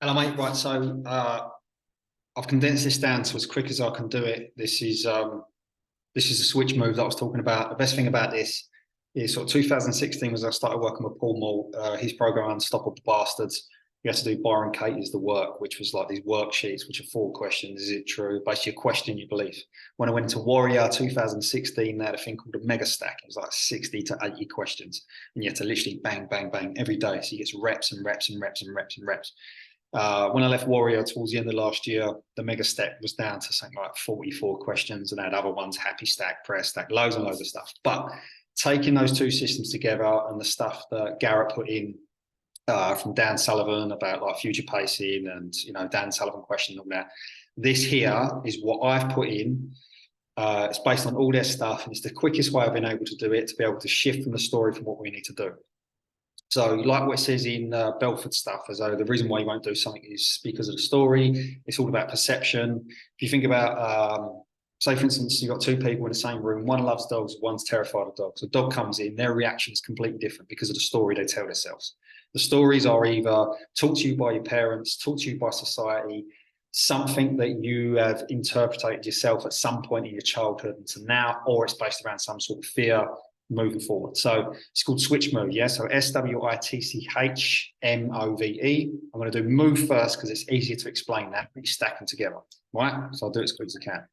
Hello, mate. Right, so I've condensed this down to as quick as I can do it. This is a switch move that I was talking about. The best thing about this is sort of 2016 was I started working with Paul Moore, his program Unstoppable Bastards. You had to do Byron Katie's The Work, which was like these worksheets, which are 4 questions. Is it true? Basically, a question you believe. When I went into Warrior 2016, they had a thing called a mega stack. It was like 60 to 80 questions. And you had to literally bang, bang, bang every day. So you get reps and reps and reps and reps and reps. When I left Warrior towards the end of last year, the mega stack was down to something like 44 questions, and I had other ones, happy stack, prayer stack, loads and loads of stuff. But taking those two systems together and the stuff that Garrett put in from Dan Sullivan about like future pacing and, Dan Sullivan question and all that, this here is what I've put in. It's based on all their stuff, and it's the quickest way I've been able to do it, to be able to shift from the story from what we need to do. So like what it says in Belford stuff, as though the reason why you won't do something is because of the story. It's all about perception. If you think about, say, for instance, you've got two people in the same room. One loves dogs, one's terrified of dogs. A dog comes in, their reaction is completely different because of the story they tell themselves. The stories are either taught to you by your parents, taught to you by society, something that you have interpreted yourself at some point in your childhood into now, or it's based around some sort of fear moving forward. So it's called switch move. Yeah. So SWITCHMOVE. I'm going to do move first because it's easier to explain that. You stack them together. Right. So I'll do it as quick as I can.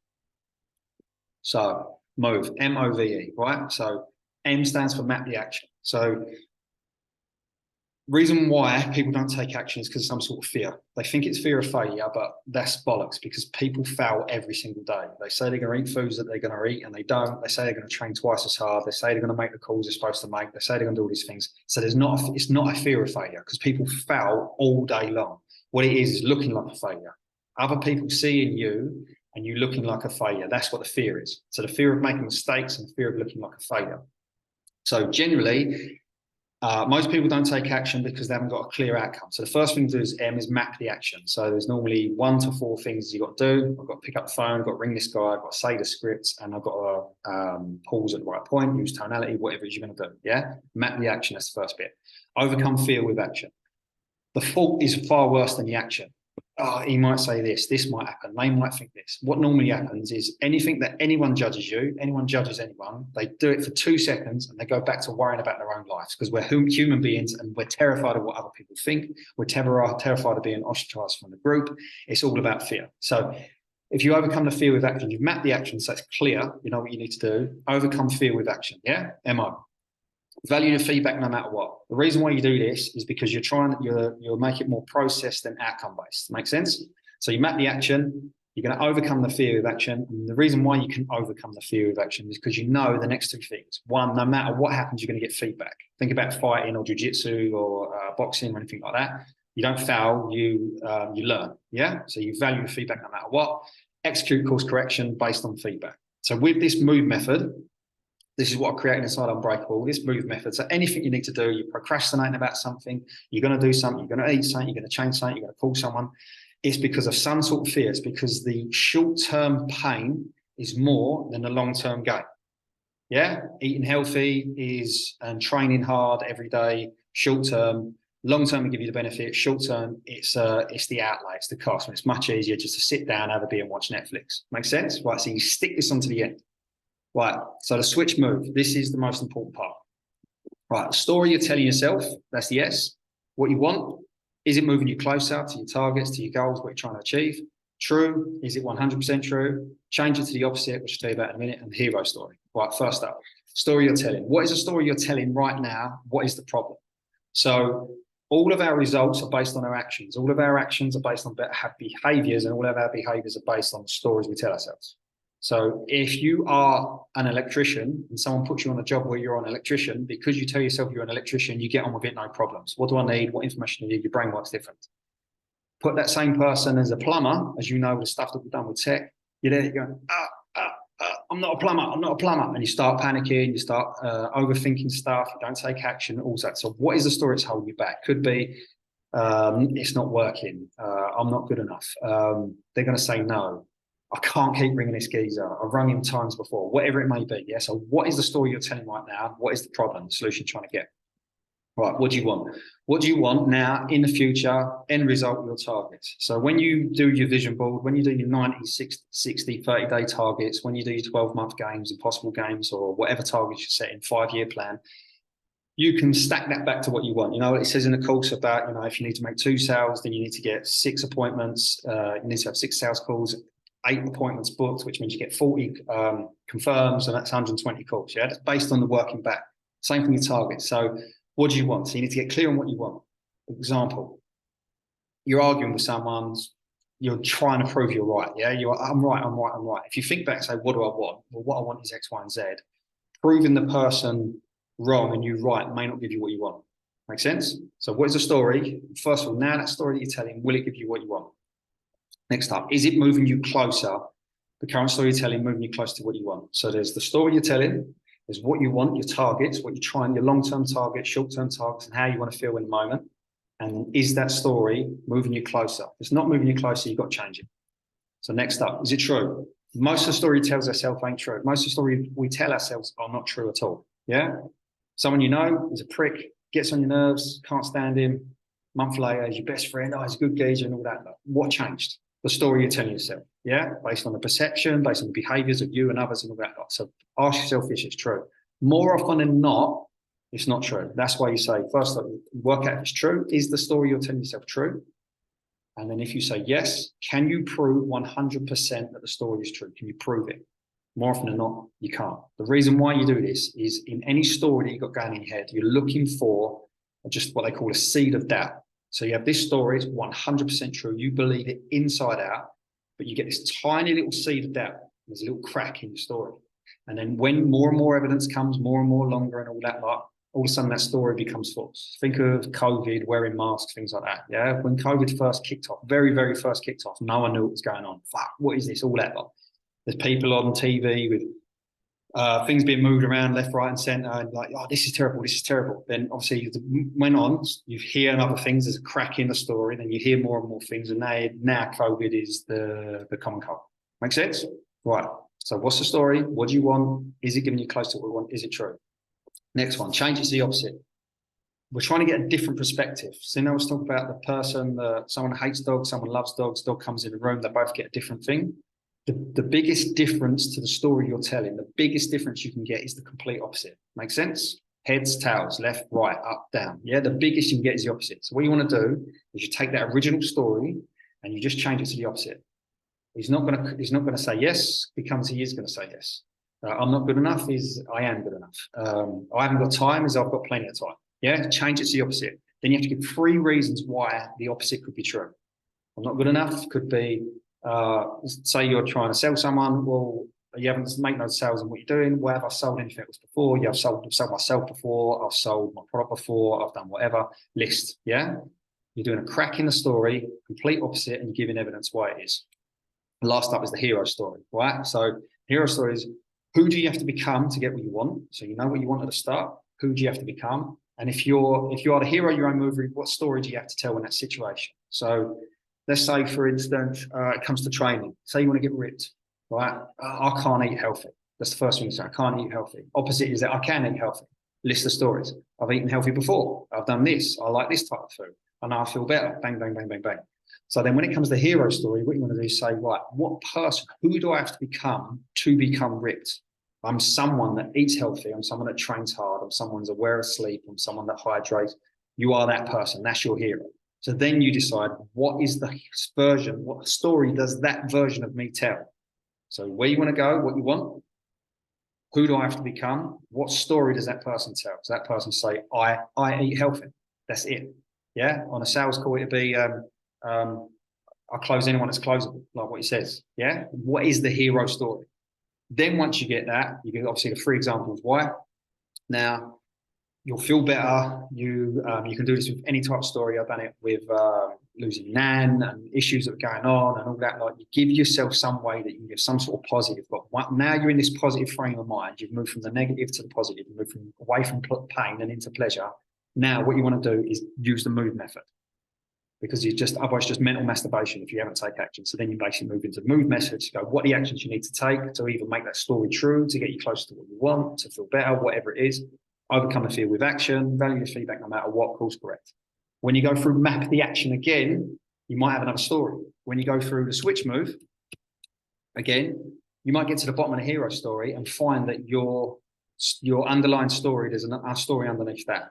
So move, MOVE. Right. So M stands for map the action. So reason why people don't take action is because of some sort of fear. They think it's fear of failure, but that's bollocks, because people fail every single day. They say they're going to eat foods that they're going to eat and they don't. They say they're going to train twice as hard. They say they're going to make the calls they're supposed to make. They say they're going to do all these things. So it's not a fear of failure, because people fail all day long. What it is looking like a failure. Other people seeing you and you looking like a failure. That's what the fear is. So the fear of making mistakes and the fear of looking like a failure. So generally, most people don't take action because they haven't got a clear outcome. So the first thing to do is map the action. So there's normally 1 to 4 things you've got to do. I've got to pick up the phone, I've got to ring this guy, I've got to say the scripts, and I've got to pause at the right point, use tonality, whatever it is you're going to do. Yeah, map the action. That's the first bit. Overcome fear with action. The fault is far worse than the action. Oh, he might say this might happen, they might think this. What normally happens is anything that anyone judges anyone, they do it for 2 seconds and they go back to worrying about their own lives, because we're human beings and we're terrified of what other people think. We're terrified of being ostracized from the group. It's all about fear. So if you overcome the fear with action, you've mapped the action, so it's clear, you know what you need to do. Overcome fear with action, yeah? MO. Value the feedback no matter what. The reason why you do this is because you'll make it more process than outcome based. Make sense? So you map the action, you're going to overcome the fear of action. And the reason why you can overcome the fear of action is because you know the next 2 things. One, no matter what happens, you're going to get feedback. Think about fighting or jiu-jitsu or boxing or anything like that. You don't fail, you learn. Yeah. So you value the feedback no matter what. Execute course correction based on feedback. So with this move method, this is what I created inside Unbreakable, this move method. So anything you need to do, you're procrastinating about something, you're going to do something, you're going to eat something, you're going to change something, you're going to call someone. It's because of some sort of fear. It's because the short-term pain is more than the long-term gain. Yeah? Eating healthy is and training hard every day, short-term. Long-term will give you the benefit. Short-term, it's the outlay, it's the cost. And it's much easier just to sit down, have a beer and watch Netflix. Make sense? Right, so you stick this onto the end. Right, so the switch move, this is the most important part. Right, the story you're telling yourself, that's the S. What you want, is it moving you closer to your targets, to your goals, what you're trying to achieve? True, is it 100% true? Change it to the opposite, which I'll tell you about in a minute, and the hero story. Right, first up, story you're telling. What is the story you're telling right now? What is the problem? So all of our results are based on our actions. All of our actions are based on behaviors, and all of our behaviors are based on the stories we tell ourselves. So if you are an electrician and someone puts you on a job where you're an electrician, because you tell yourself you're an electrician, you get on with it, no problems. What do I need? What information do I need? Your brain works different. Put that same person as a plumber, as you know, the stuff that we've done with tech, you're there, you're going, I'm not a plumber, I'm not a plumber. And you start panicking, you start overthinking stuff, you don't take action, all that. So what is the story that's holding you back? Could be, it's not working, I'm not good enough. They're going to say no. I can't keep ringing this geezer. I've rung him times before, whatever it may be. Yeah. So what is the story you're telling right now? What is the problem, the solution you're trying to get? Right, what do you want? What do you want now in the future? End result, your targets. So when you do your vision board, when you do your 90, 60, 30-day targets, when you do your 12-month games, impossible games, or whatever targets you set in 5-year plan, you can stack that back to what you want. You know, it says in the course about, you know, if you need to make 2 sales, then you need to get 6 appointments. You need to have 6 sales calls, 8 appointments booked, which means you get 40 confirms, and that's 120 calls. Yeah, that's based on the working back. Same thing with targets. So what do you want? So you need to get clear on what you want. For example, you're arguing with someone, you're trying to prove you're right. Yeah, I'm right, I'm right, I'm right. If you think back and say, what do I want? Well, what I want is X, Y, and Z. Proving the person wrong and you right may not give you what you want. Make sense? So what is the story? First of all, now that story that you're telling, will it give you what you want? Next up, is it moving you closer? The current story you're telling, moving you closer to what you want. So there's the story you're telling, there's what you want, your targets, what you're trying, your long-term targets, short-term targets, and how you want to feel in the moment. And is that story moving you closer? If it's not moving you closer, you've got to change it. So next up, is it true? Most of the story tells ourselves ain't true. Most of the story we tell ourselves are not true at all. Yeah? Someone you know is a prick, gets on your nerves, can't stand him. A month later, he's your best friend, oh, he's a good geezer and all that. What changed? The story you're telling yourself. Yeah? Based on the perception, based on the behaviors of you and others and all that. So ask yourself if it's true. More often than not, it's not true. That's why you say, first, work out if it's true. Is the story you're telling yourself true? And then if you say yes, can you prove 100% that the story is true? Can you prove it? More often than not, you can't. The reason why you do this is in any story that you've got going in your head, you're looking for just what they call a seed of doubt. So you have this story, it's 100% true. You believe it inside out, but you get this tiny little seed of doubt. There's a little crack in the story. And then when more and more evidence comes, more and more longer and all that, like, all of a sudden that story becomes false. Think of COVID, wearing masks, things like that. Yeah, when COVID first kicked off, very, very first kicked off, no one knew what was going on. Fuck, what is this? All that. Like, there's people on TV with things being moved around left, right, and centre, and like, oh, this is terrible, this is terrible. Then obviously it went on, you hear other things, there's a crack in the story, then you hear more and more things, and now COVID is the common cold. Make sense? Right. So what's the story? What do you want? Is it giving you close to what we want? Is it true? Next one, change it to the opposite. We're trying to get a different perspective. So now let's talk about the person, someone hates dogs, someone loves dogs, dog comes in the room, they both get a different thing. The biggest difference to the story you're telling, the biggest difference you can get is the complete opposite. Make sense? Heads, tails, left, right, up, down. Yeah, the biggest you can get is the opposite. So what you want to do is you take that original story and you just change it to the opposite. He's not going to say yes, becomes he is going to say yes. I'm not good enough is I am good enough. I haven't got time is I've got plenty of time. Yeah, change it to the opposite. Then you have to give 3 reasons why the opposite could be true. I'm not good enough could be, say you're trying to sell someone, well, you haven't made no sales in what you're doing. Well, have I sold anything else before? Yeah, I've sold myself before. I've sold my product before. I've done whatever. List, yeah? You're doing a crack in the story, complete opposite, and you're giving evidence why it is. Last up is the hero story, right? So hero story is, who do you have to become to get what you want? So you know what you want at the start. Who do you have to become? And if you are the hero of your own movie, what story do you have to tell in that situation? So let's say, for instance, it comes to training. Say you want to get ripped, right? I can't eat healthy. That's the first thing you say. I can't eat healthy. Opposite is that I can eat healthy. List the stories. I've eaten healthy before. I've done this. I like this type of food. I know I feel better. Bang, bang, bang, bang, bang. So then when it comes to the hero story, what you want to do is say, right, what person, who do I have to become ripped? I'm someone that eats healthy. I'm someone that trains hard. I'm someone who's aware of sleep. I'm someone that hydrates. You are that person. That's your hero. So then you decide what is the version, what story does that version of me tell? So where you want to go, what you want, who do I have to become? What story does that person tell? Does that person say, I eat healthy? That's it. Yeah. On a sales call, it'd be, I'll close anyone that's closable, like what he says. Yeah. What is the hero story? Then once you get that, you get obviously the 3 examples why. Now you'll feel better. You can do this with any type of story. I've done it with losing Nan and issues that are going on and all that. Like, you give yourself some way that you can give some sort of positive. But now you're in this positive frame of mind. You've moved from the negative to the positive. You've moved away from pain and into pleasure. Now what you want to do is use the move method, because otherwise just mental masturbation if you haven't taken action. So then you basically move into the move method to go, what are the actions you need to take to either make that story true, to get you closer to what you want, to feel better, whatever it is. Overcome the fear with action, value the feedback no matter what, course correct. When you go through map the action again, you might have another story. When you go through the switch move, again, you might get to the bottom of the hero story and find that your underlying story, there's a story underneath that.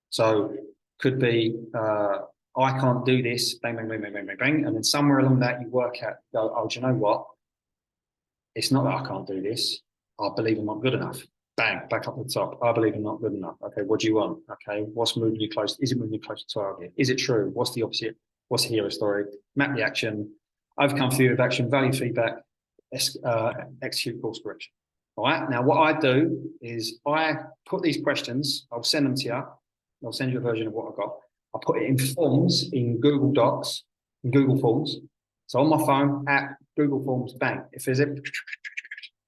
So could be, I can't do this, bang, bang, bang, bang, bang, bang, bang. And then somewhere along that you work out, go, oh, do you know what? It's not that I can't do this. I believe I'm not good enough. Bang, back up at the top. I believe I'm not good enough. Okay, what do you want? Okay, what's moving you close? Is it moving you close to target? Is it true? What's the opposite? What's the hero story? Map the action, overcome fear of action, value feedback, execute course correction. All right, now what I do is I put these questions, I'll send them to you. I'll send you a version of what I've got. I put it in forms in Google Docs, in Google Forms. So on my phone, at Google Forms, bang. If there's it,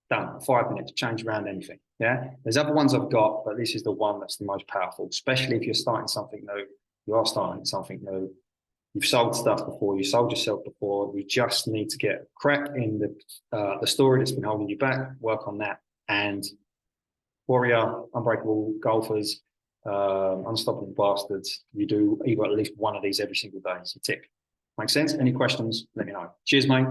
done. 5 minutes, change around anything. Yeah. There's other ones I've got, but this is the one that's the most powerful, especially if you're starting something new. You are starting something new. You've sold stuff before. You sold yourself before. You just need to get crack in the story that's been holding you back. Work on that. And warrior, unbreakable golfers, unstoppable bastards. You do either at least one of these every single day. So tick. Make sense? Any questions? Let me know. Cheers, mate.